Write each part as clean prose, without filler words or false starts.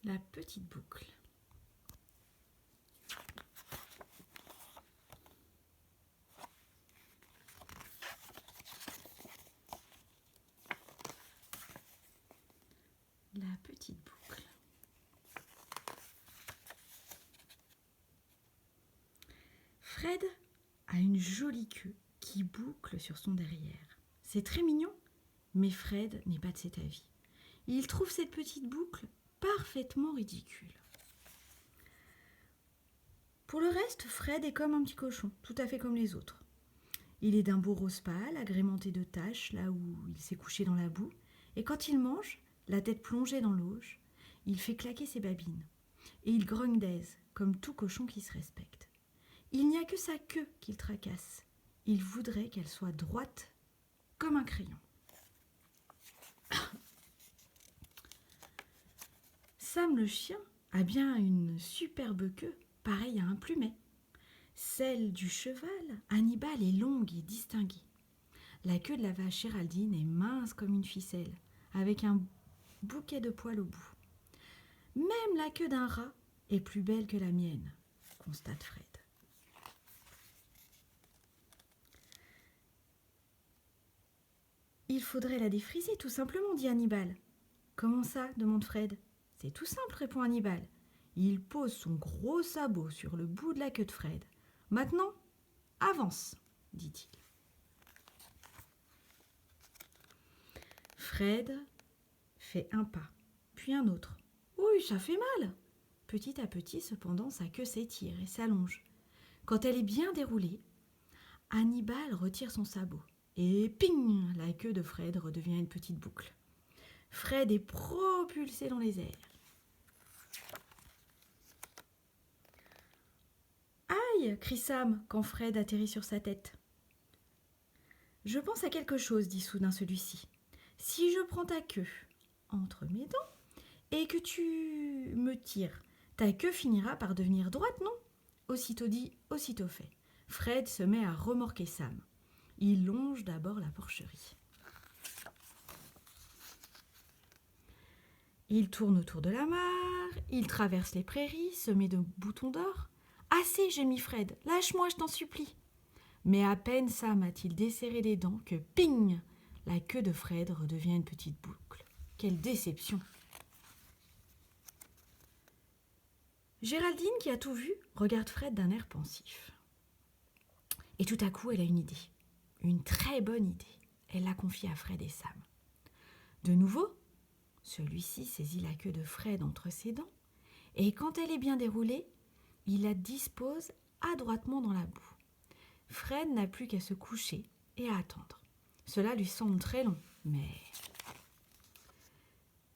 La petite boucle. La petite boucle. Fred a une jolie queue qui boucle sur son derrière. C'est très mignon, mais Fred n'est pas de cet avis. Il trouve cette petite boucle parfaitement ridicule. Pour le reste, Fred est comme un petit cochon, tout à fait comme les autres. Il est d'un beau rose pâle, agrémenté de taches là où il s'est couché dans la boue, et quand il mange, la tête plongée dans l'auge, il fait claquer ses babines. Et il grogne d'aise, comme tout cochon qui se respecte. Il n'y a que sa queue qu'il tracasse. Il voudrait qu'elle soit droite comme un crayon. Sam le chien a bien une superbe queue, pareille à un plumet. Celle du cheval, Hannibal, est longue et distinguée. La queue de la vache Géraldine est mince comme une ficelle, avec un bouquet de poils au bout. Même la queue d'un rat est plus belle que la mienne, constate Fred. Il faudrait la défriser, tout simplement, dit Hannibal. Comment ça demande Fred. C'est tout simple, répond Hannibal. Il pose son gros sabot sur le bout de la queue de Fred. Maintenant, avance, dit-il. Fred fait un pas, puis un autre. Oui, ça fait mal. Petit à petit, cependant, sa queue s'étire et s'allonge. Quand elle est bien déroulée, Hannibal retire son sabot. Et ping, la queue de Fred redevient une petite boucle. Fred est propulsé dans les airs. Aïe, crie Sam quand Fred atterrit sur sa tête. Je pense à quelque chose, dit soudain celui-ci. Si je prends ta queue entre mes dents et que tu me tires, ta queue finira par devenir droite, non ? Aussitôt dit, aussitôt fait. Fred se met à remorquer Sam. Il longe d'abord la porcherie. Il tourne autour de la mare, il traverse les prairies semées de boutons d'or. « Assez, gémit Fred, lâche-moi, je t'en supplie. » Mais à peine Sam a-t-il desserré les dents que, ping, la queue de Fred redevient une petite boucle. Quelle déception! Géraldine, qui a tout vu, regarde Fred d'un air pensif. Et tout à coup, elle a une idée. Une très bonne idée. Elle la confie à Fred et Sam. De nouveau, celui-ci saisit la queue de Fred entre ses dents et quand elle est bien déroulée, il la dispose adroitement dans la boue. Fred n'a plus qu'à se coucher et à attendre. Cela lui semble très long, mais...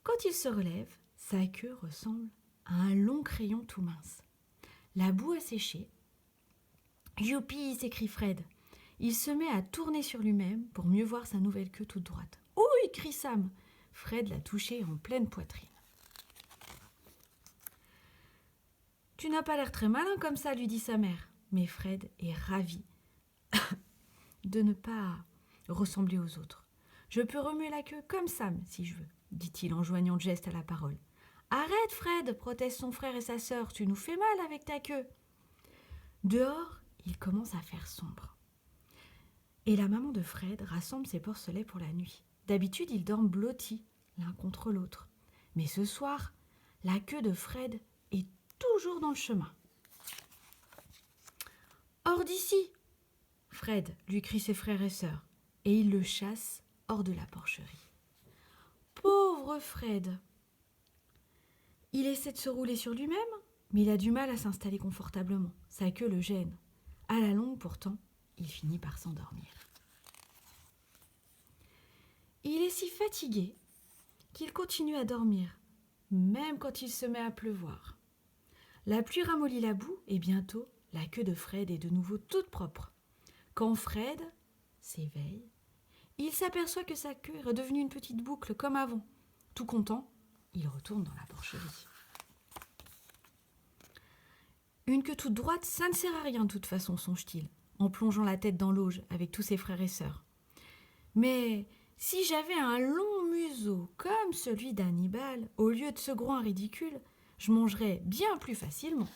Quand il se relève, sa queue ressemble à un long crayon tout mince. La boue a séché. « Youpi !» s'écrie Fred. Il se met à tourner sur lui-même pour mieux voir sa nouvelle queue toute droite. « Ouh !» crie Sam. Fred l'a touché en pleine poitrine. « Tu n'as pas l'air très malin comme ça, lui dit sa mère. » Mais Fred est ravi de ne pas ressembler aux autres. « Je peux remuer la queue comme Sam, si je veux, » dit-il en joignant le geste à la parole. « Arrête, Fred, protestent son frère et sa sœur, tu nous fais mal avec ta queue. » Dehors, il commence à faire sombre. Et la maman de Fred rassemble ses porcelets pour la nuit. D'habitude, ils dorment blottis l'un contre l'autre. Mais ce soir, la queue de Fred est toujours dans le chemin. « Hors d'ici !» Fred lui crie ses frères et sœurs, et il le chasse hors de la porcherie. Pauvre Fred! Il essaie de se rouler sur lui-même, mais il a du mal à s'installer confortablement. Sa queue le gêne. À la longue, pourtant, il finit par s'endormir. Il est si fatigué qu'il continue à dormir, même quand il se met à pleuvoir. La pluie ramollit la boue et bientôt, la queue de Fred est de nouveau toute propre. Quand Fred s'éveille, il s'aperçoit que sa queue est redevenue une petite boucle comme avant. Tout content, il retourne dans la porcherie. Une queue toute droite, ça ne sert à rien de toute façon, songe-t-il, en plongeant la tête dans l'auge avec tous ses frères et sœurs. Mais si j'avais un long museau comme celui d'Hannibal, au lieu de ce groin ridicule, je mangerai bien plus facilement.